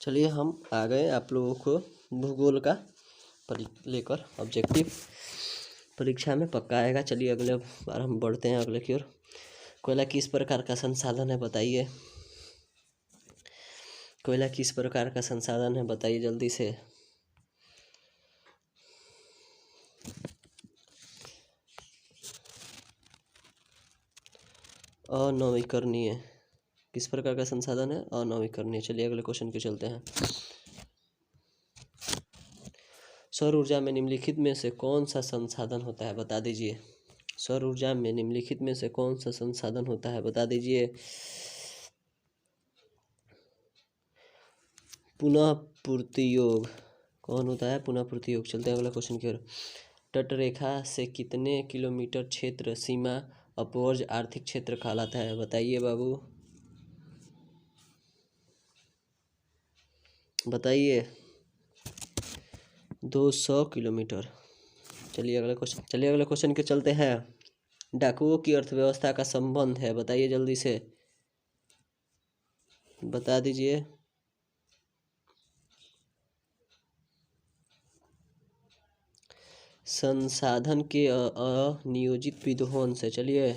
चलिए हम आ गए आप लोगों को भूगोल का लेकर ऑब्जेक्टिव परीक्षा में पक्का आएगा। चलिए अगले बार हम बढ़ते हैं अगले की ओर। कोयला किस प्रकार का संसाधन है बताइए। कोयला किस प्रकार का संसाधन है बताइए जल्दी से। अनवीकरणीय किस प्रकार का संसाधन है? अनवीकरणीय। चलिए अगले क्वेश्चन के चलते हैं। सौर ऊर्जा में निम्नलिखित में से कौन सा संसाधन होता है बता दीजिए। सौर ऊर्जा में निम्नलिखित में से कौन सा संसाधन होता है बता दीजिए। पुनः पूर्ति योग कौन होता है? पुनः पूर्ति योग। चलते हैं अगला क्वेश्चन की ओर। तटरेखा से कितने किलोमीटर क्षेत्र सीमा अपवर्ज आर्थिक क्षेत्र कहलाता है बताइए बाबू, बताइए। 200 किलोमीटर। चलिए अगला क्वेश्चन के चलते हैं। डाकुओं की अर्थव्यवस्था का संबंध है बताइए जल्दी से, बता दीजिए। संसाधन के अनियोजित विध्वंस से। चलिए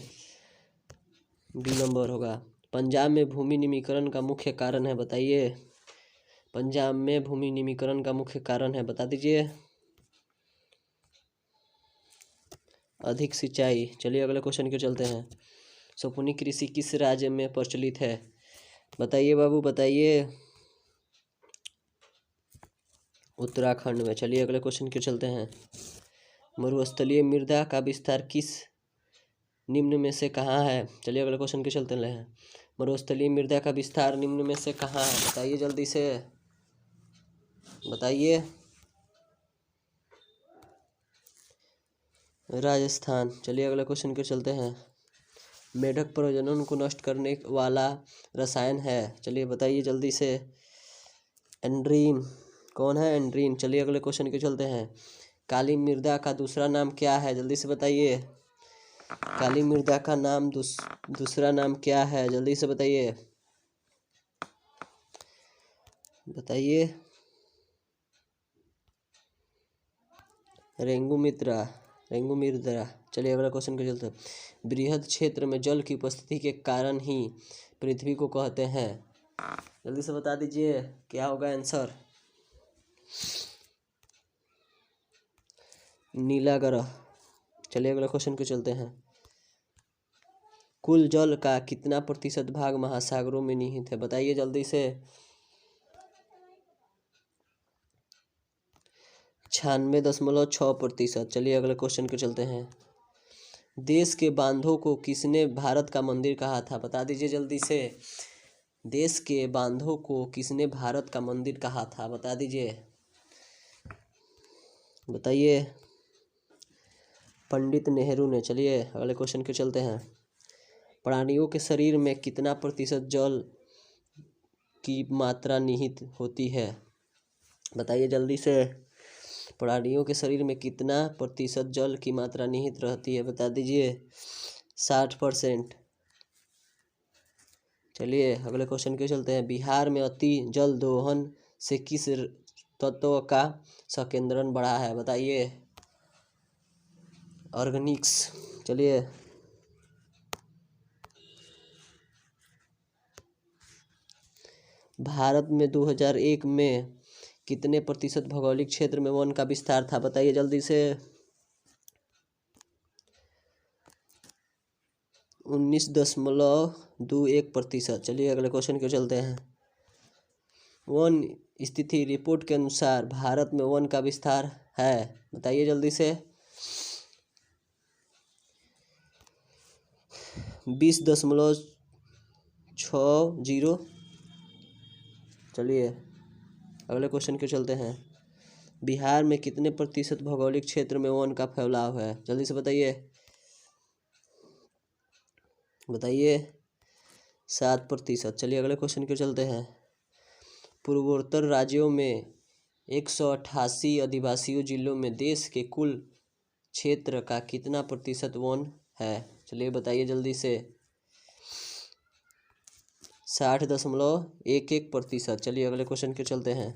बी नंबर होगा। पंजाब में भूमि निमीकरण का मुख्य कारण है बताइए। पंजाब में भूमि निमीकरण का मुख्य कारण है बता दीजिए। अधिक सिंचाई। चलिए अगले क्वेश्चन के चलते हैं। सपुनी कृषि किस राज्य में प्रचलित है बताइए बाबू, बताइए। उत्तराखंड में। चलिए अगले क्वेश्चन के चलते हैं। मरुस्थलीय मृदा का विस्तार किस निम्न में से कहाँ है? चलिए अगले क्वेश्चन के चलते हैं। मरुस्थलीय मृदा का विस्तार निम्न में से कहाँ है बताइए जल्दी से, बताइए। राजस्थान। चलिए अगले क्वेश्चन के चलते हैं। मेढक प्रजनन को नष्ट करने वाला रसायन है, चलिए बताइए जल्दी से। एंड्रीन। कौन है? एंड्रीन। चलिए अगले क्वेश्चन के चलते हैं। काली मृदा का दूसरा नाम क्या है जल्दी से बताइए। काली मृदा का नाम दूसरा नाम क्या है जल्दी से बताइए, बताइए। रेंगू मृदा। चलिए अगला क्वेश्चन के चलते हैं। बृहद क्षेत्र में जल की उपस्थिति के कारण ही पृथ्वी को कहते हैं, जल्दी से बता दीजिए क्या होगा आंसर। नीला ग्रह। चलिए अगला क्वेश्चन के चलते हैं। कुल जल का कितना प्रतिशत भाग महासागरों में निहित है बताइए जल्दी से। 96.6%। चलिए अगले क्वेश्चन के चलते हैं। देश के बांधों को किसने भारत का मंदिर कहा था बता दीजिए जल्दी से। देश के बांधों को किसने भारत का मंदिर कहा था बता दीजिए, बताइए। पंडित नेहरू ने। चलिए अगले क्वेश्चन के चलते हैं। प्राणियों के शरीर में कितना प्रतिशत जल की मात्रा निहित होती है बताइए जल्दी से। प्राणियों के शरीर में कितना प्रतिशत जल की मात्रा निहित रहती है बता दीजिए। 60%। चलिए अगले क्वेश्चन के चलते हैं। बिहार में अति जल दोहन से किस तत्व का संकेंद्रण बढ़ा है बताइए। ऑर्गेनिक्स। चलिए भारत में 2001 में कितने प्रतिशत भौगोलिक क्षेत्र में वन का विस्तार था बताइए जल्दी से। 19.21%। चलिए अगले क्वेश्चन के चलते हैं। वन स्थिति रिपोर्ट के अनुसार भारत में वन का विस्तार है बताइए जल्दी से। 20.60। चलिए अगले क्वेश्चन के चलते हैं। बिहार में कितने प्रतिशत भौगोलिक क्षेत्र में वन का फैलाव है जल्दी से बताइए, बताइए। 7%। चलिए अगले क्वेश्चन के चलते हैं। पूर्वोत्तर राज्यों में 188 आदिवासी जिलों में देश के कुल क्षेत्र का कितना प्रतिशत वन है? चलिए बताइए जल्दी से। 60.11%। चलिए अगले क्वेश्चन के चलते हैं।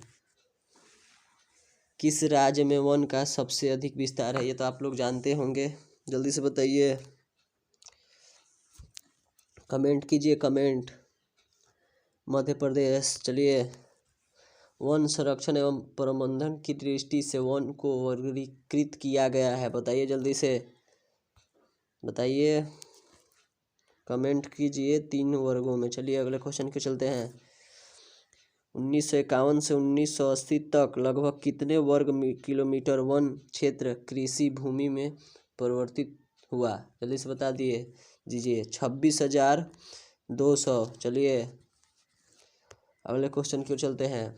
किस राज्य में वन का सबसे अधिक विस्तार है? ये तो आप लोग जानते होंगे, जल्दी से बताइए, कमेंट कीजिए कमेंट। मध्य प्रदेश। चलिए, वन संरक्षण एवं प्रबंधन की दृष्टि से वन को वर्गीकृत किया गया है। बताइए जल्दी से, बताइए, कमेंट कीजिए 3 वर्गों में। चलिए अगले क्वेश्चन के चलते हैं। 1951 से 1980 तक लगभग कितने वर्ग किलोमीटर वन क्षेत्र कृषि भूमि में परिवर्तित हुआ? जल्दी से बता दीजिए। 26,200। चलिए अगले क्वेश्चन की ओर चलते हैं।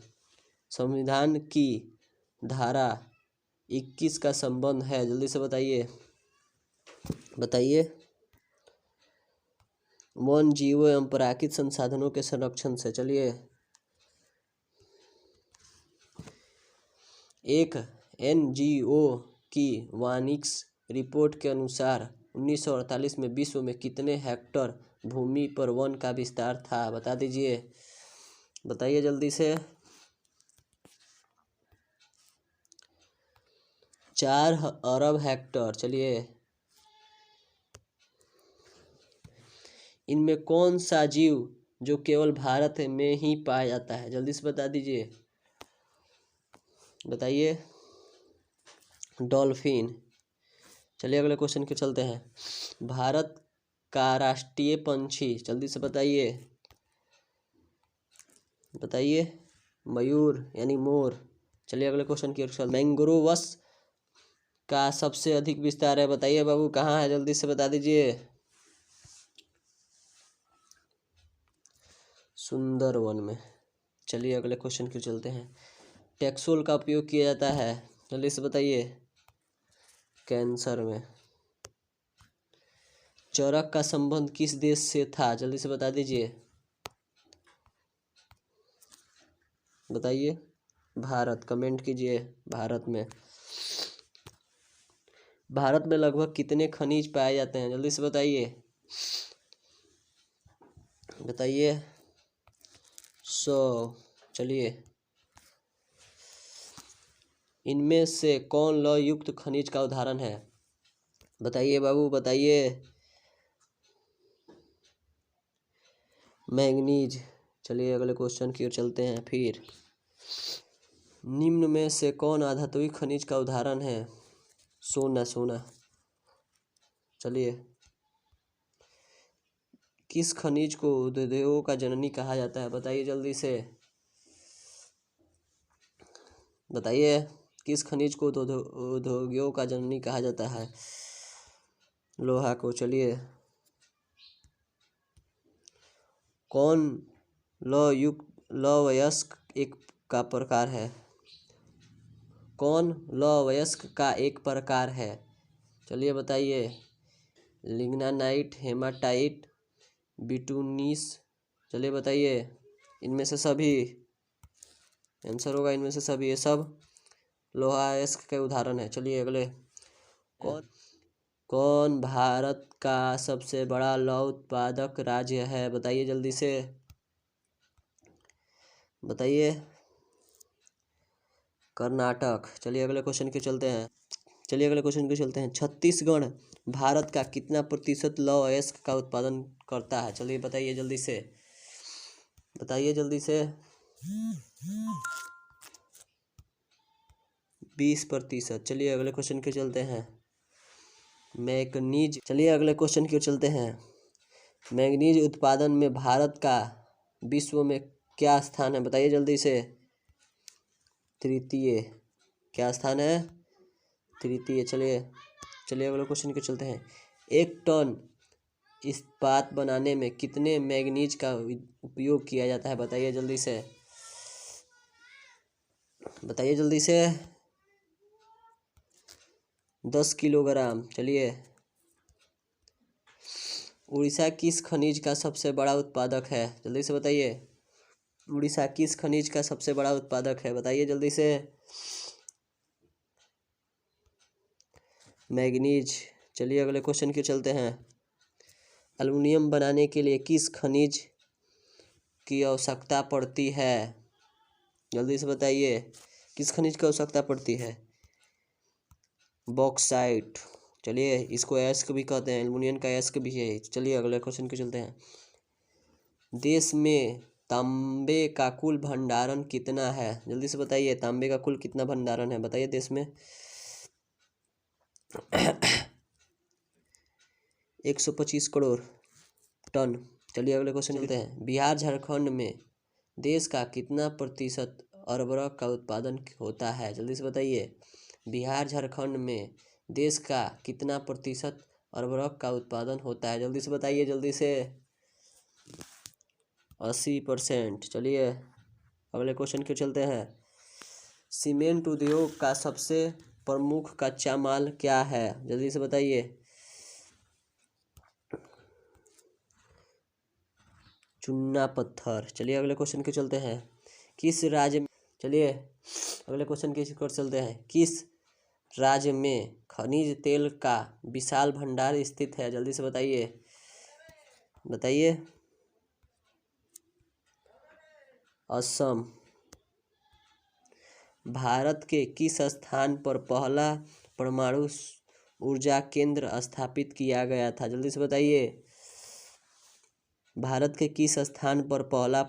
संविधान की धारा 21 का संबंध है, जल्दी से बताइए, बताइए। वन जीवों एवं प्राकृतिक संसाधनों के संरक्षण से। चलिए, एक NGO की वार्निक्स रिपोर्ट के अनुसार 1948 में विश्व में कितने हेक्टेयर भूमि पर वन का विस्तार था? बता दीजिए, बताइए जल्दी से। 4 अरब हेक्टेयर। चलिए, इनमें कौन सा जीव जो केवल भारत में ही पाया जाता है? जल्दी से बता दीजिए, बताइए। डॉल्फिन। चलिए अगले क्वेश्चन के चलते हैं। भारत का राष्ट्रीय पंछी, जल्दी से बताइए, बताइए। मयूर यानी मोर। चलिए अगले क्वेश्चन की ओर चलते हैं। मैंग्रोव्स का सबसे अधिक विस्तार है, बताइए बाबू, कहाँ है? जल्दी से बता दीजिए। सुंदरवन में। चलिए अगले क्वेश्चन की ओर चलते हैं। टैक्सोल का उपयोग किया जाता है, जल्दी से बताइए। कैंसर में। चरक का संबंध किस देश से था? जल्दी से बता दीजिए, बताइए। भारत। कमेंट कीजिए, भारत में। भारत में लगभग कितने खनिज पाए जाते हैं? जल्दी से बताइए, बताइए। 100। चलिए, इनमें से कौन लौह युक्त खनिज का उदाहरण है? बताइए बाबू, बताइए। मैंगनीज। चलिए अगले क्वेश्चन की ओर चलते हैं फिर। निम्न में से कौन अधातुई खनिज का उदाहरण है? सोना। चलिए, किस खनिज को उद्योगों का जननी कहा जाता है? बताइए जल्दी से, बताइए। किस खनिज को उद्योगों का जननी कहा जाता है? लोहा को। चलिए, कौन लौहयस्क एक का प्रकार है? कौन लौहयस्क का एक प्रकार है? चलिए बताइए। लिग्नानाइट, हेमाटाइट, बिटूनिस। चलिए बताइए, इनमें से सभी आंसर होगा, इनमें से सभी, ये सब लौहयस्क के उदाहरण है। चलिए अगले। कौन भारत का सबसे बड़ा लौह उत्पादक राज्य है? बताइए जल्दी से, बताइए। कर्नाटक। चलिए अगले क्वेश्चन के चलते हैं। छत्तीसगढ़ भारत का कितना प्रतिशत लौह अयस्क का उत्पादन करता है? चलिए बताइए जल्दी से, बताइए जल्दी से। 20%। चलिए अगले क्वेश्चन के चलते हैं। मैग्नीज। चलिए अगले क्वेश्चन की ओर चलते हैं। मैग्नीज उत्पादन में भारत का विश्व में क्या स्थान है? बताइए जल्दी से। तृतीय। क्या स्थान है? तृतीय। चलिए अगले क्वेश्चन के चलते हैं। 1 टन इस्पात बनाने में कितने मैग्नीज का उपयोग किया जाता है? बताइए जल्दी से, बताइए जल्दी से। 10 किलोग्राम। चलिए, उड़ीसा किस खनिज का सबसे बड़ा उत्पादक है? जल्दी से बताइए। उड़ीसा किस खनिज का सबसे बड़ा उत्पादक है? बताइए जल्दी से। मैग्नीज। चलिए अगले क्वेश्चन के चलते हैं। एल्युमिनियम बनाने के लिए किस खनिज की आवश्यकता पड़ती है? जल्दी से बताइए, किस खनिज की आवश्यकता पड़ती है? बॉक्साइट। चलिए, इसको अयस्क भी कहते हैं, एल्युमिनियम का अयस्क भी है। चलिए अगले क्वेश्चन के चलते हैं। देश में तांबे का कुल भंडारण कितना है? जल्दी से बताइए, तांबे का कुल कितना भंडारण है, बताइए देश में। 125 करोड़ टन। चलिए अगले क्वेश्चन चलते हैं। बिहार झारखंड में देश का कितना प्रतिशत उर्वरक का उत्पादन होता है? जल्दी से बताइए, बिहार झारखंड में देश का कितना प्रतिशत उर्वरक का उत्पादन होता है? जल्दी से बताइए, जल्दी से। 80%। चलिए अगले क्वेश्चन के चलते हैं। सीमेंट उद्योग का सबसे प्रमुख कच्चा माल क्या है? जल्दी से बताइए। चूना पत्थर। चलिए अगले क्वेश्चन के चलते हैं। किस राज्य में चलिए अगले क्वेश्चन के ओर चलते हैं। किस राज्य में खनिज तेल का विशाल भंडार स्थित है? जल्दी से बताइए, बताइए। असम। भारत के किस स्थान पर पहला परमाणु ऊर्जा केंद्र स्थापित किया गया था? जल्दी से बताइए, भारत के किस स्थान पर पहला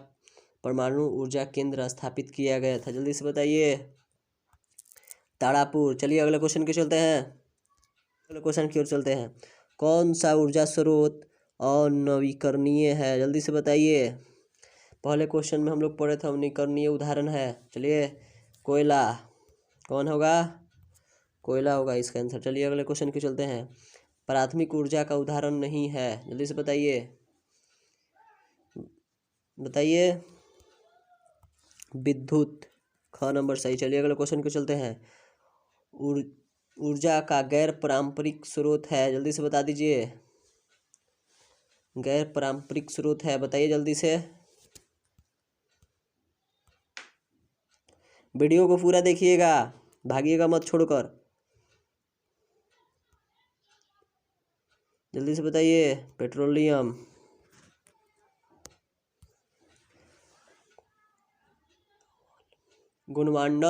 परमाणु ऊर्जा केंद्र स्थापित किया गया था? जल्दी से बताइए। तारापुर। चलिए अगले क्वेश्चन के चलते हैं। अगले क्वेश्चन की ओर चलते हैं। कौन सा ऊर्जा स्रोत अनवीकरणीय है? जल्दी से बताइए। पहले क्वेश्चन में हम लोग पढ़े थे अनवीकरणीय उदाहरण है। चलिए, कोयला। कौन होगा? कोयला होगा इसका आंसर। चलिए अगले क्वेश्चन के चलते हैं। प्राथमिक ऊर्जा का उदाहरण नहीं है? जल्दी से बताइए, बताइए। विद्युत। ख नंबर सही। चलिए अगले क्वेश्चन के चलते हैं। ऊर्जा का गैर पारंपरिक स्रोत है? जल्दी से बता दीजिए। गैर पारंपरिक स्रोत है, बताइए जल्दी से। वीडियो को पूरा देखिएगा, भागिएगा मत छोड़कर। जल्दी से बताइए। पेट्रोलियम। गोंडवाना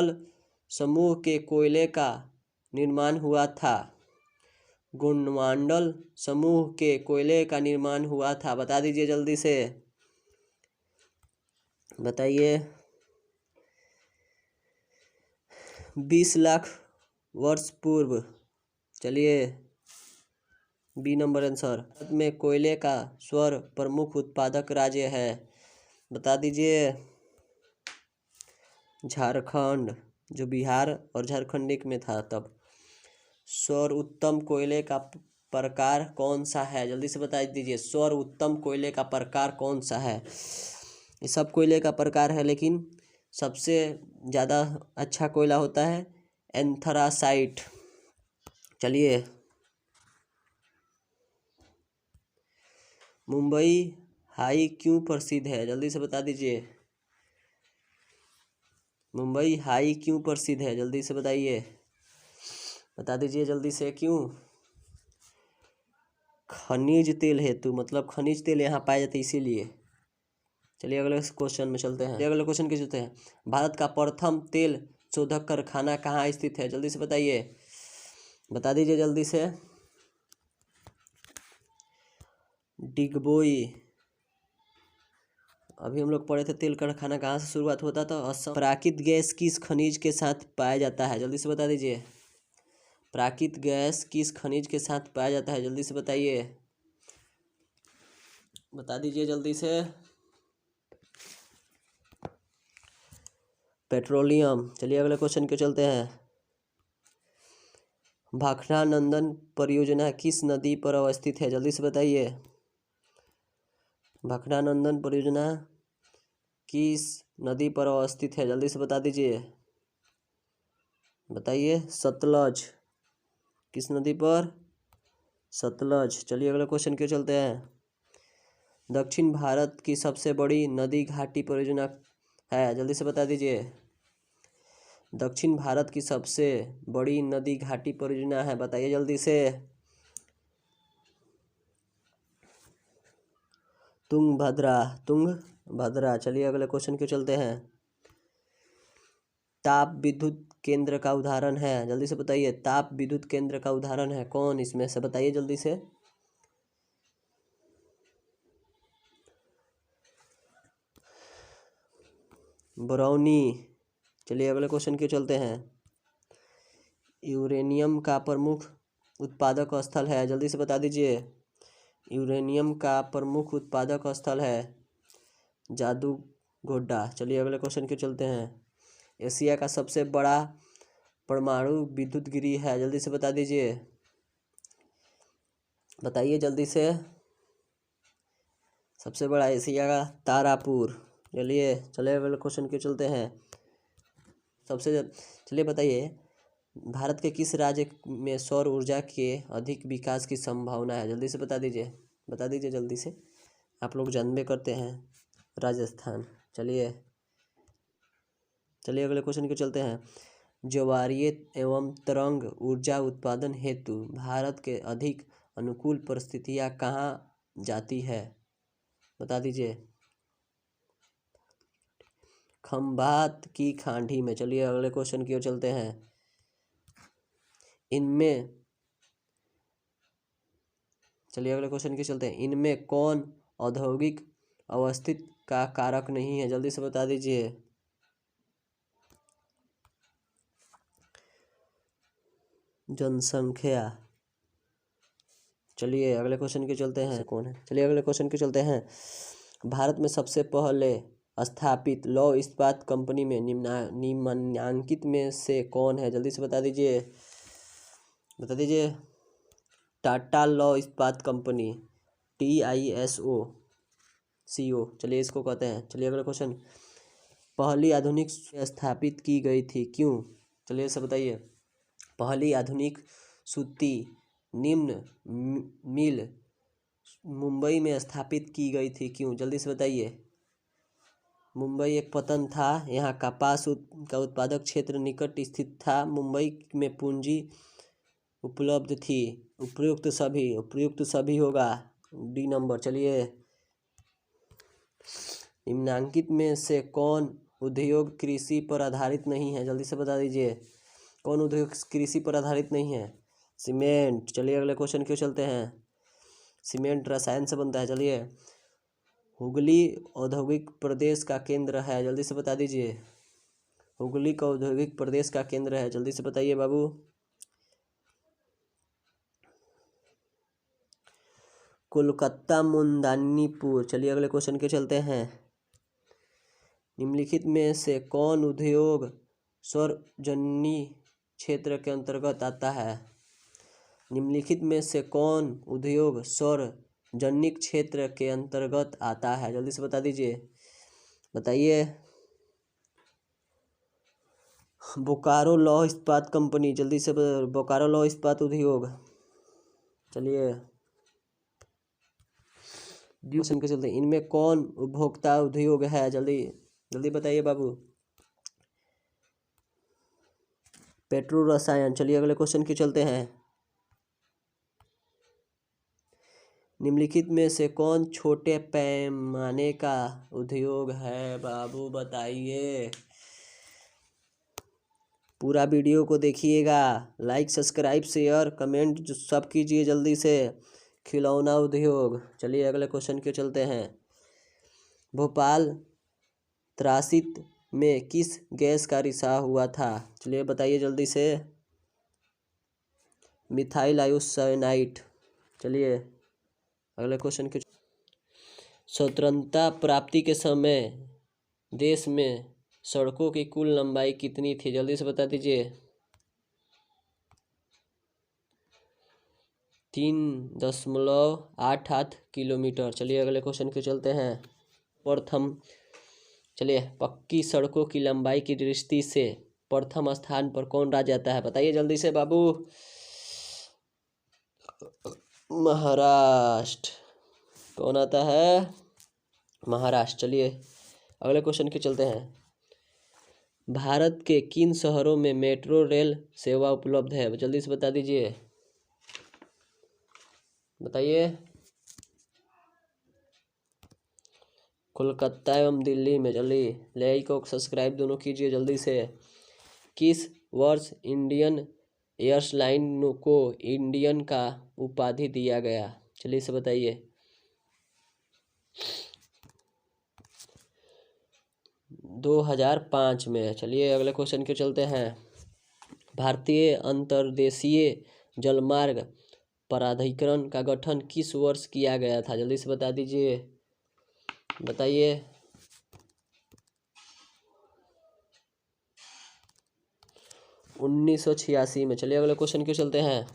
समूह के कोयले का निर्माण हुआ था? गोंडवाना समूह के कोयले का निर्माण हुआ था, बता दीजिए जल्दी से, बताइए। 20 लाख वर्ष पूर्व। चलिए, बी नंबर आंसर। भारत में कोयले का स्वर प्रमुख उत्पादक राज्य है, बता दीजिए। झारखंड। जो बिहार और झारखंड एक में था तब। सर्वोत्तम कोयले का प्रकार कौन सा है? जल्दी से बता दीजिए, सर्वोत्तम कोयले का प्रकार कौन सा है? ये सब कोयले का प्रकार है, लेकिन सबसे ज़्यादा अच्छा कोयला होता है एंथ्रासाइट। चलिए, मुंबई हाई क्यों प्रसिद्ध है? जल्दी से बता दीजिए, मुंबई हाई क्यों प्रसिद्ध है? जल्दी से बताइए, बता दीजिए जल्दी से। क्यों? खनिज तेल हेतु, मतलब खनिज तेल यहाँ पाए जाते इसीलिए। चलिए अगले क्वेश्चन में चलते हैं। अगले क्वेश्चन के चलते हैं। भारत का प्रथम तेल शोधक कारखाना कहाँ स्थित है? जल्दी से बताइए, बता दीजिए जल्दी से। डिगबोई। अभी हम लोग पढ़े थे तेल कारखाना कहाँ से शुरुआत होता था? असम। प्राकृतिक गैस किस खनिज के साथ पाया जाता है? जल्दी से बता दीजिए। प्राकृतिक गैस किस खनिज के साथ पाया जाता है? जल्दी से बताइए, बता दीजिए जल्दी से। पेट्रोलियम। चलिए अगले क्वेश्चन के चलते हैं। भाखड़ा नंदन परियोजना किस नदी पर अवस्थित है? जल्दी से बताइए। भाखड़ा नंदन परियोजना किस नदी पर अवस्थित है? जल्दी से बता दीजिए, बताइए। सतलज। किस नदी पर? सतलज। चलिए अगले क्वेश्चन के चलते हैं। दक्षिण भारत की सबसे बड़ी नदी घाटी परियोजना है? जल्दी से बता दीजिए। दक्षिण भारत की सबसे बड़ी नदी घाटी परियोजना है, बताइए जल्दी से। तुंगभद्रा। चलिए अगले क्वेश्चन के चलते हैं। ताप विद्युत केंद्र का उदाहरण है, जल्दी से बताइए। ताप विद्युत केंद्र का उदाहरण है कौन, इसमें से बताइए जल्दी से। बरौनी। चलिए अगले क्वेश्चन के चलते हैं। यूरेनियम का प्रमुख उत्पादक स्थल है, जल्दी से बता दीजिए। यूरेनियम का प्रमुख उत्पादक स्थल है जादूगोड्डा। चलिए अगले क्वेश्चन के चलते हैं। एशिया का सबसे बड़ा परमाणु विद्युत गिरी है, जल्दी से बता दीजिए। बताइए जल्दी से। सबसे बड़ा एशिया का तारापुर। चलिए अगले क्वेश्चन के चलते हैं। चलिए बताइए, भारत के किस राज्य में सौर ऊर्जा के अधिक विकास की संभावना है, जल्दी से बता दीजिए जल्दी से। आप लोग जानबे करते हैं, राजस्थान। चलिए अगले क्वेश्चन के चलते हैं। ज्वारीय एवं तरंग ऊर्जा उत्पादन हेतु भारत के अधिक अनुकूल परिस्थितियां कहाँ जाती है, बता दीजिए। खंभात की खांडी में। चलिए अगले क्वेश्चन की ओर चलते हैं। इनमें कौन औद्योगिक अवस्थित का कारक नहीं है, जल्दी से बता दीजिए। जनसंख्या। चलिए अगले क्वेश्चन के चलते हैं। कौन है, चलिए अगले क्वेश्चन के चलते हैं। भारत में सबसे पहले स्थापित लौह इस्पात कंपनी में निम्नलिखित में से कौन है, जल्दी से बता दीजिए। टाटा लौह इस्पात कंपनी, TISO। चलिए इसको कहते हैं। चलिए अगला क्वेश्चन। पहली आधुनिक स्थापित की गई थी, क्यों, चलिए सब बताइए। पहली आधुनिक सूती निम्न मिल मुंबई में स्थापित की गई थी, क्यों, जल्दी से बताइए। मुंबई एक पतन था, यहाँ कपास का उत्पादक क्षेत्र निकट स्थित था। मुंबई में पूंजी उपलब्ध थी। उपयुक्त सभी होगा, D नंबर। चलिए, निम्नलिखित में से कौन उद्योग कृषि पर आधारित नहीं है, जल्दी से बता दीजिए। कौन उद्योग कृषि पर आधारित नहीं है? सीमेंट। चलिए अगले क्वेश्चन क्यों चलते हैं। सीमेंट रसायन से बनता है। चलिए, हुगली औद्योगिक प्रदेश का केंद्र है, जल्दी से बता दीजिए। हुगली का औद्योगिक प्रदेश का केंद्र है, जल्दी से बताइए बाबू। कोलकाता मुंदानीपुर। चलिए अगले क्वेश्चन के चलते हैं। निम्नलिखित में से कौन उद्योग सार्वजनिक क्षेत्र के अंतर्गत आता है? निम्नलिखित में से कौन उद्योग सार्वजनिक क्षेत्र के अंतर्गत आता है, जल्दी से बता दीजिए। बताइए। बोकारो लौह इस्पात कंपनी, जल्दी से बोकारो लौह इस्पात उद्योग। चलिए क्वेश्चन के चलते हैं। इनमें कौन उपभोक्ता उद्योग है, जल्दी बताइए बाबू। पेट्रो रसायन। चलिए अगले क्वेश्चन के चलते हैं। निम्नलिखित में से कौन छोटे पैमाने का उद्योग है बाबू, बताइए। पूरा वीडियो को देखिएगा, लाइक सब्सक्राइब शेयर कमेंट सब कीजिए जल्दी से। खिलौना उद्योग। चलिए अगले क्वेश्चन के चलते हैं। भोपाल त्रासित में किस गैस का रिसाव हुआ था, चलिए बताइए जल्दी से। Methyl isocyanide. चलिए अगले क्वेश्चन के। स्वतंत्रता प्राप्ति के समय देश में सड़कों की कुल लंबाई कितनी थी, जल्दी से बता दीजिए। 3.88 किलोमीटर। चलिए अगले क्वेश्चन के चलते हैं। प्रथम, चलिए, पक्की सड़कों की लंबाई की दृष्टि से प्रथम स्थान पर कौन राज्य आता है, बताइए जल्दी से बाबू। महाराष्ट्र। कौन आता है? महाराष्ट्र। चलिए अगले क्वेश्चन के चलते हैं। भारत के किन शहरों में मेट्रो रेल सेवा उपलब्ध है, जल्दी से बता दीजिए। बताइए। कोलकाता एवं दिल्ली में। चलिए लाइक और सब्सक्राइब दोनों कीजिए जल्दी से। किस वर्ष इंडियन एयरलाइन को इंडियन का उपाधि दिया गया? चलिए इसे बताइए। 2005 में। चलिए अगले क्वेश्चन के चलते हैं। भारतीय अंतर्देशीय जलमार्ग प्राधिकरण का गठन किस वर्ष किया गया था? जल्दी से बता दीजिए, बताइए। 1986 में। चलिए अगले क्वेश्चन के चलते हैं।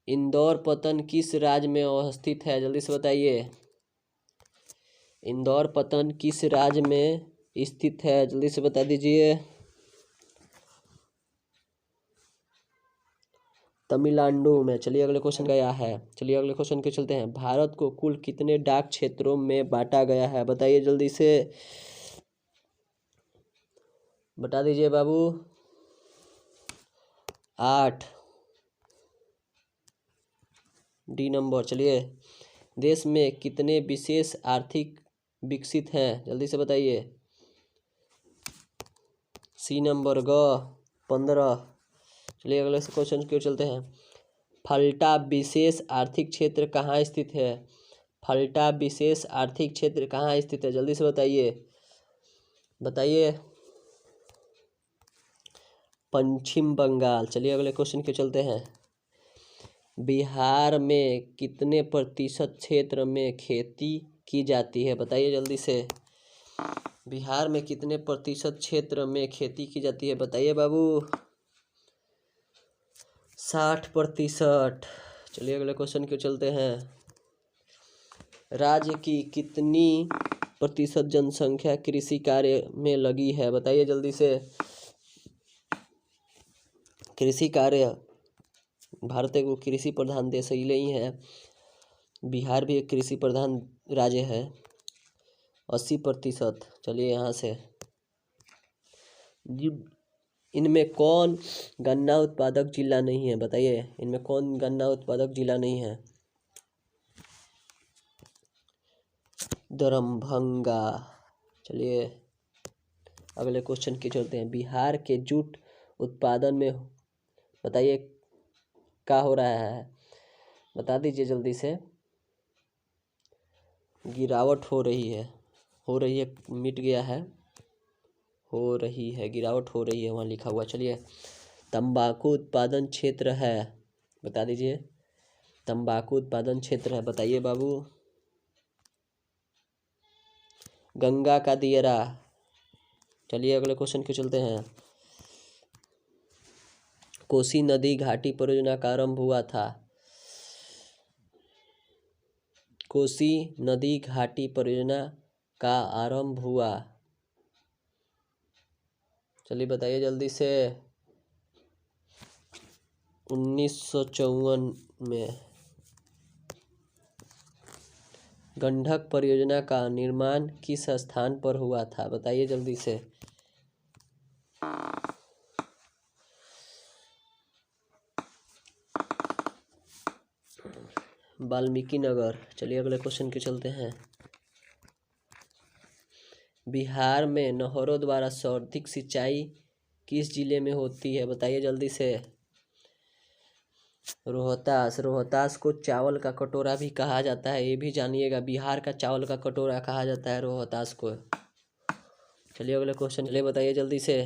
इंदौर पत्तन किस राज्य में अवस्थित है? जल्दी से बताइए। इंदौर पत्तन किस राज्य में स्थित है? जल्दी से बता दीजिए। तमिलनाडु में। चलिए अगले क्वेश्चन गया है। चलिए अगले क्वेश्चन के चलते हैं। भारत को कुल कितने डाक क्षेत्रों में बांटा गया है? बताइए जल्दी से, बता दीजिए बाबू। 8 डी नंबर। चलिए देश में कितने विशेष आर्थिक विकसित हैं? जल्दी से बताइए। सी नंबर ग 15। चलिए अगले क्वेश्चन की ओर चलते हैं। फल्टा विशेष आर्थिक क्षेत्र कहाँ स्थित है? फल्टा विशेष आर्थिक क्षेत्र कहाँ स्थित है? जल्दी से बताइए, बताइए। पश्चिम बंगाल। चलिए अगले क्वेश्चन के चलते हैं। बिहार में कितने प्रतिशत क्षेत्र में खेती की जाती है? बताइए जल्दी से। बिहार में कितने प्रतिशत क्षेत्र में खेती की जाती है? बताइए बाबू। 60%। चलिए अगले क्वेश्चन के चलते हैं। राज्य की कितनी प्रतिशत जनसंख्या कृषि कार्य में लगी है? बताइए जल्दी से। कृषि कार्य, भारत एक कृषि प्रधान देश ही है। बिहार भी एक कृषि प्रधान राज्य है। 80%। चलिए यहाँ से। इनमें कौन गन्ना उत्पादक जिला नहीं है? बताइए इनमें कौन गन्ना उत्पादक जिला नहीं है? दरभंगा। चलिए अगले क्वेश्चन के चलते हैं। बिहार के जूट उत्पादन में बताइए क्या हो रहा है? बता दीजिए जल्दी से। गिरावट हो रही है, मिट गया है, हो रही है, गिरावट हो रही है वहाँ लिखा हुआ। चलिए तंबाकू उत्पादन क्षेत्र है, बता दीजिए। तंबाकू उत्पादन क्षेत्र है, बताइए बाबू। गंगा का दियरा। चलिए अगले क्वेश्चन के चलते हैं। कोसी नदी घाटी परियोजना का आरंभ हुआ था। कोसी नदी घाटी परियोजना का आरंभ हुआ। चलिए बताइए जल्दी से। 1954 में। गंडक परियोजना का निर्माण किस स्थान पर हुआ था? बताइए जल्दी से। वाल्मीकि नगर। चलिए अगले क्वेश्चन के चलते हैं। बिहार में नहरों द्वारा सर्वाधिक सिंचाई किस जिले में होती है? बताइए जल्दी से। रोहतास। रोहतास को चावल का कटोरा भी कहा जाता है, ये भी जानिएगा। बिहार का चावल का कटोरा कहा जाता है रोहतास को। चलिए अगले क्वेश्चन। चलिए बताइए जल्दी से।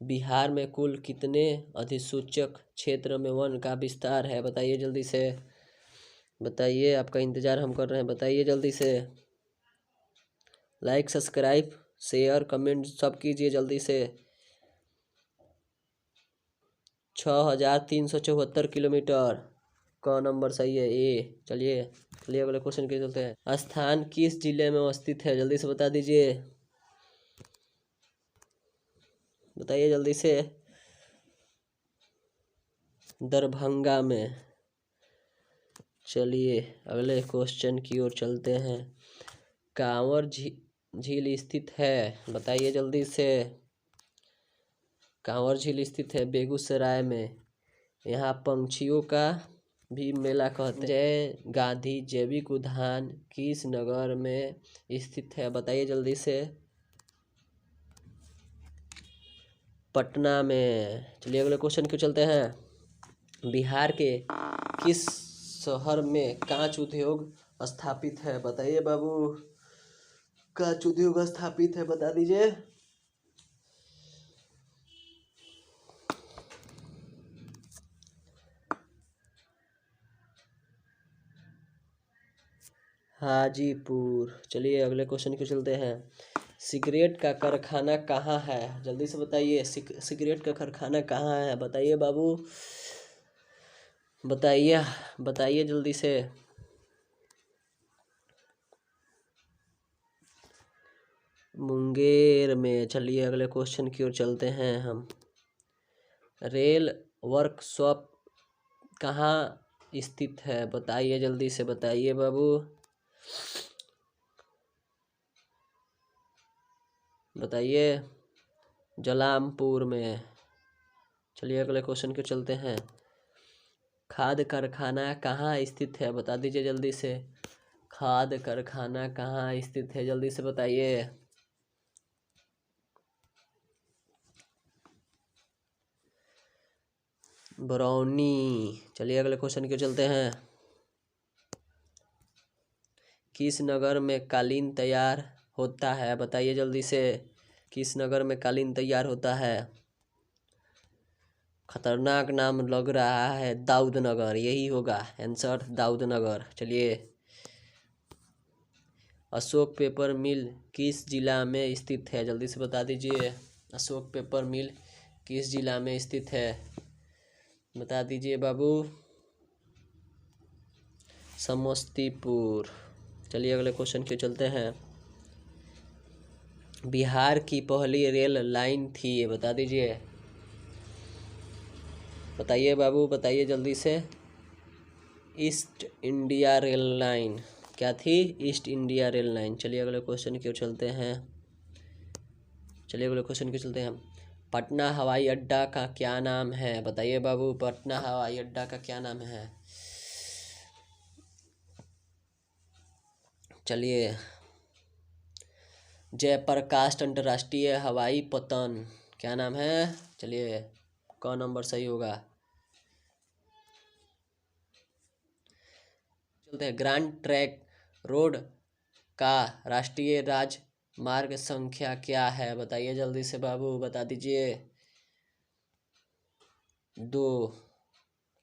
बिहार में कुल कितने अधिसूचक क्षेत्र में वन का विस्तार है? बताइए जल्दी से, बताइए। आपका इंतजार हम कर रहे हैं, बताइए जल्दी से। लाइक सब्सक्राइब शेयर कमेंट सब कीजिए जल्दी से। 6374 किलोमीटर का नंबर सही है, ए। चलिए अगले क्वेश्चन के चलते हैं। स्थान किस जिले में अवस्थित है? जल्दी से बता दीजिए, बताइए जल्दी से। दरभंगा में। चलिए अगले क्वेश्चन की ओर चलते हैं। कांवर झील स्थित है, बताइए जल्दी से। कांवर झील स्थित है बेगूसराय में। यहाँ पंछियों का भी मेला कहते हैं। जय गांधी जैविक उद्यान किस नगर में स्थित है? बताइए जल्दी से। पटना में। चलिए अगले क्वेश्चन को चलते हैं। बिहार के किस शहर में कांच उद्योग स्थापित है? बताइए बाबू, कांच उद्योग स्थापित है, बता दीजिए। हाजीपुर। चलिए अगले क्वेश्चन को चलते हैं। सिगरेट का कारखाना कहाँ है? जल्दी से बताइए, सिगरेट का कारखाना कहाँ है? बताइए बाबू, बताइए बताइए जल्दी से। मुंगेर में। चलिए अगले क्वेश्चन की ओर चलते हैं हम। रेल वर्कशॉप कहाँ स्थित है? बताइए जल्दी से, बताइए बाबू, बताइए। जलामपुर में। चलिए अगले क्वेश्चन को चलते हैं। खाद कारखाना कहाँ स्थित है? बता दीजिए जल्दी से। खाद कारखाना कहाँ स्थित है? जल्दी से बताइए। बरौनी। चलिए अगले क्वेश्चन को चलते हैं। किस नगर में कालीन तैयार होता है? बताइए जल्दी से। किस नगर में कालीन तैयार होता है? खतरनाक नाम लग रहा है, दाऊद नगर। यही होगा आंसर, दाऊद नगर। चलिए। अशोक पेपर मिल किस जिला में स्थित है? जल्दी से बता दीजिए। अशोक पेपर मिल किस जिला में स्थित है? बता दीजिए बाबू। समस्तीपुर। चलिए अगले क्वेश्चन के चलते हैं। बिहार की पहली रेल लाइन थी, बता दीजिए। बताइए बाबू, बताइए जल्दी से। East India rail line. क्या थी? East India rail line. चलिए अगले क्वेश्चन की ओर चलते हैं। चलिए अगले क्वेश्चन की चलते हैं। पटना हवाई अड्डा का क्या नाम है? बताइए बाबू, पटना हवाई अड्डा का क्या नाम है? चलिए। जयप्रकाश अंतर्राष्ट्रीय हवाई पतन। क्या नाम है? चलिए, कौन नंबर सही होगा? चलते हैं। ग्रैंड ट्रंक रोड का राष्ट्रीय राजमार्ग संख्या क्या है? बताइए जल्दी से बाबू, बता दीजिए। 2।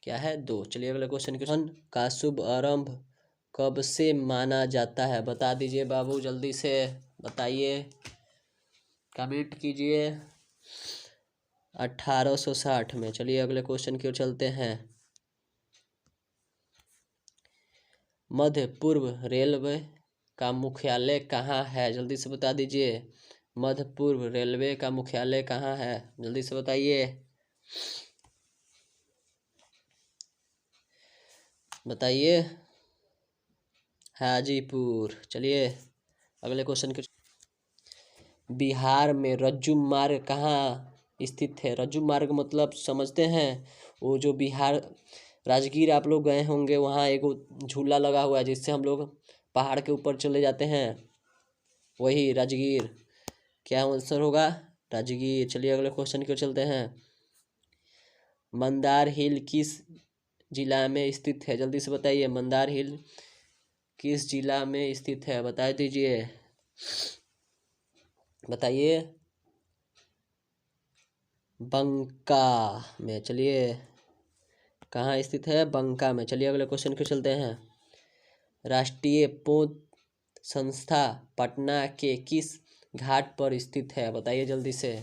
क्या है? 2। चलिए अगले क्वेश्चन का शुभ आरंभ कब से माना जाता है? बता दीजिए बाबू, जल्दी से बताइए, कमेंट कीजिए। 1860 में। चलिए अगले क्वेश्चन की ओर चलते हैं। मध्य पूर्व रेलवे का मुख्यालय कहाँ है? जल्दी से बता दीजिए। मध्य पूर्व रेलवे का मुख्यालय कहाँ है? जल्दी से बताइए, बताइए। हाजीपुर। चलिए अगले क्वेश्चन के। बिहार में रज्जू मार्ग कहाँ स्थित है? रज्जू मार्ग मतलब समझते हैं? वो जो बिहार राजगीर आप लोग गए होंगे, वहाँ एक झूला लगा हुआ है जिससे हम लोग पहाड़ के ऊपर चले जाते हैं, वही राजगीर। क्या आंसर होगा? राजगीर। चलिए अगले क्वेश्चन की ओर चलते हैं। मंदार हिल किस जिला में स्थित है? जल्दी से बताइए। मंदार हिल किस जिला में स्थित है? बता दीजिए, बताइए। बंका में। चलिए, कहाँ स्थित है? बंका में। चलिए अगले क्वेश्चन को चलते हैं। राष्ट्रीय पोत संस्था पटना के किस घाट पर स्थित है? बताइए जल्दी से,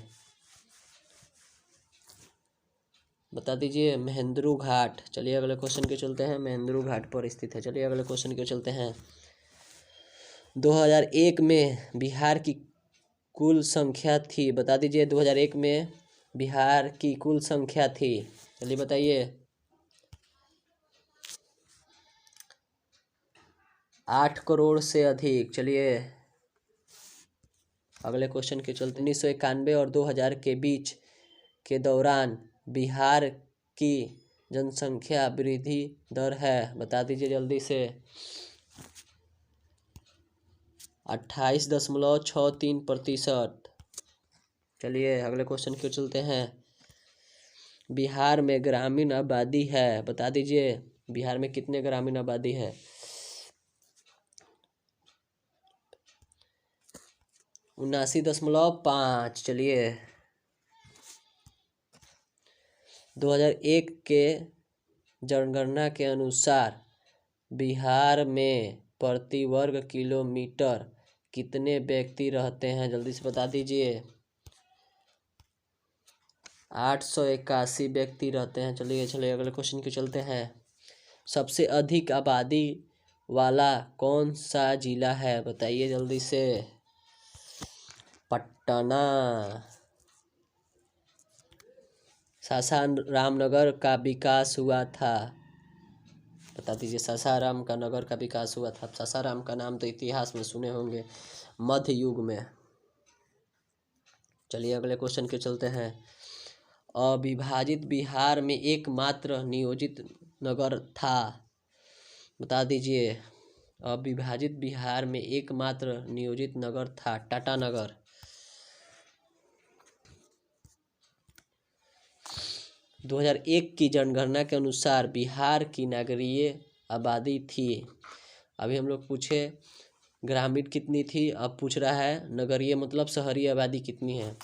बता दीजिए। महेंद्रू घाट। चलिए अगले क्वेश्चन के चलते हैं। महेंद्रू घाट पर स्थित है। चलिए अगले क्वेश्चन के चलते हैं। 2001 में बिहार की कुल संख्या थी, बता दीजिए। 2001 में बिहार की कुल संख्या थी, चलिए बताइए। 8 करोड़ से अधिक। चलिए अगले क्वेश्चन के चलते। 1991 और 2000 के बीच के दौरान बिहार की जनसंख्या वृद्धि दर है? बता दीजिए जल्दी से। 28.63%। चलिए अगले क्वेश्चन की ओर चलते हैं। बिहार में ग्रामीण आबादी है, बता दीजिए बिहार में कितने ग्रामीण आबादी है? 79.5। चलिए 2001 के जनगणना के अनुसार बिहार में प्रति वर्ग किलोमीटर कितने व्यक्ति रहते हैं? जल्दी से बता दीजिए। 881 व्यक्ति रहते हैं। चलिए अगले क्वेश्चन की चलते हैं। सबसे अधिक आबादी वाला कौन सा जिला है? बताइए जल्दी से। पटना। सासारामनगर का विकास हुआ था, बता दीजिए। सासाराम का नगर का विकास हुआ था। सासाराम का नाम तो इतिहास में सुने होंगे, मध्य युग में। चलिए अगले क्वेश्चन के चलते हैं। अविभाजित बिहार में एकमात्र नियोजित नगर था, बता दीजिए। अविभाजित बिहार में एकमात्र नियोजित नगर था टाटानगर। - 2001 की जनगणना के अनुसार बिहार की नगरीय आबादी थी। अभी हम लोग पूछे ग्रामीण कितनी थी, अब पूछ रहा है नगरीय मतलब शहरी आबादी कितनी है।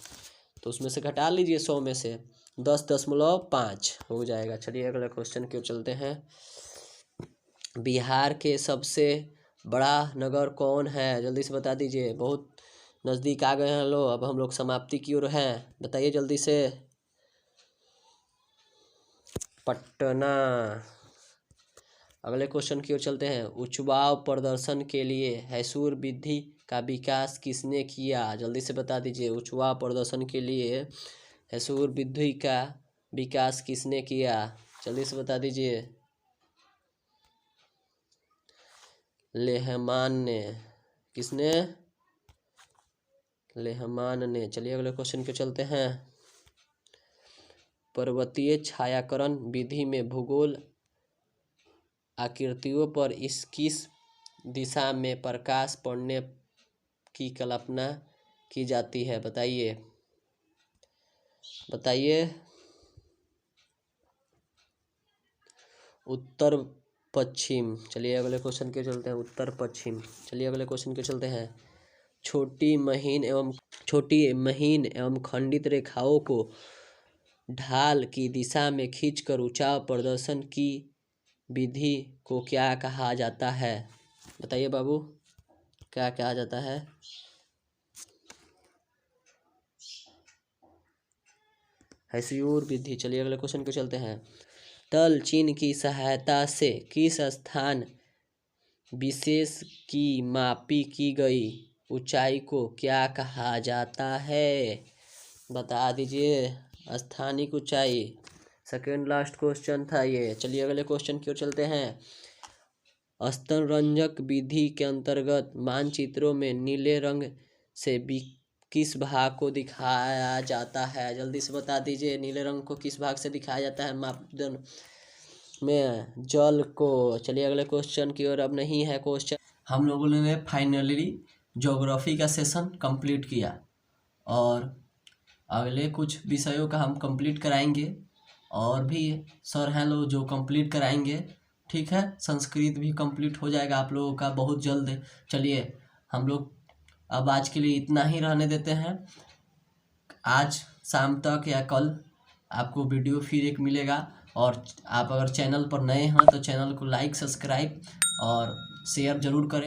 तो उसमें से घटा लीजिए 100 में से 10.5 हो जाएगा। चलिए अगले क्वेश्चन की ओर चलते हैं। बिहार के सबसे बड़ा नगर कौन है? जल्दी से बता दीजिए। बहुत नज़दीक आ गए हैं लोग, अब हम लोग समाप्ति की ओर हैं। बताइए जल्दी से। पटना। अगले क्वेश्चन की ओर चलते हैं। उपजाऊ प्रदर्शन के लिए हैसूर विधि का विकास किसने किया? जल्दी से बता दीजिए। उपजाऊ प्रदर्शन के लिए हैसूर विधि का विकास किसने किया? जल्दी से बता दीजिए। लेहमान ने। किसने? लेहमान ने। चलिए अगले क्वेश्चन के चलते हैं। पर्वतीय छायाकरण विधि में भूगोल आकृतियों पर इस किस दिशा में प्रकाश पड़ने की कल्पना की जाती है? बताइए बताइए। उत्तर पश्चिम। चलिए अगले क्वेश्चन के चलते हैं। उत्तर पश्चिम। चलिए अगले क्वेश्चन के चलते हैं। छोटी महीन एवं खंडित रेखाओं को ढाल की दिशा में खींचकर ऊंचाई प्रदर्शन की विधि को क्या कहा जाता है? बताइए बाबू, क्या कहा जाता है? हैसूर विधि। चलिए अगले क्वेश्चन को चलते हैं। तल चिन्ह की सहायता से किस स्थान विशेष की मापी की गई ऊंचाई को क्या कहा जाता है? बता दीजिए। स्थानिक ऊंचाई। सेकेंड लास्ट क्वेश्चन था ये। चलिए अगले क्वेश्चन की ओर चलते हैं। स्तरंजक विधि के अंतर्गत मानचित्रों में नीले रंग से किस भाग को दिखाया जाता है? जल्दी से बता दीजिए। नीले रंग को किस भाग से दिखाया जाता है मापदंड में? जल को। चलिए अगले क्वेश्चन की ओर। अब नहीं है क्वेश्चन। हम लोगों ने फाइनली ज्योग्राफी का सेशन कंप्लीट किया और अगले कुछ विषयों का हम कंप्लीट कराएंगे और भी सर हैं लोग जो कंप्लीट कराएंगे। ठीक है, संस्कृत भी कंप्लीट हो जाएगा आप लोगों का बहुत जल्द। चलिए हम लोग अब आज के लिए इतना ही रहने देते हैं। आज शाम तक या कल आपको वीडियो फिर एक मिलेगा। और आप अगर चैनल पर नए हैं तो चैनल को लाइक, सब्सक्राइब और शेयर ज़रूर करें।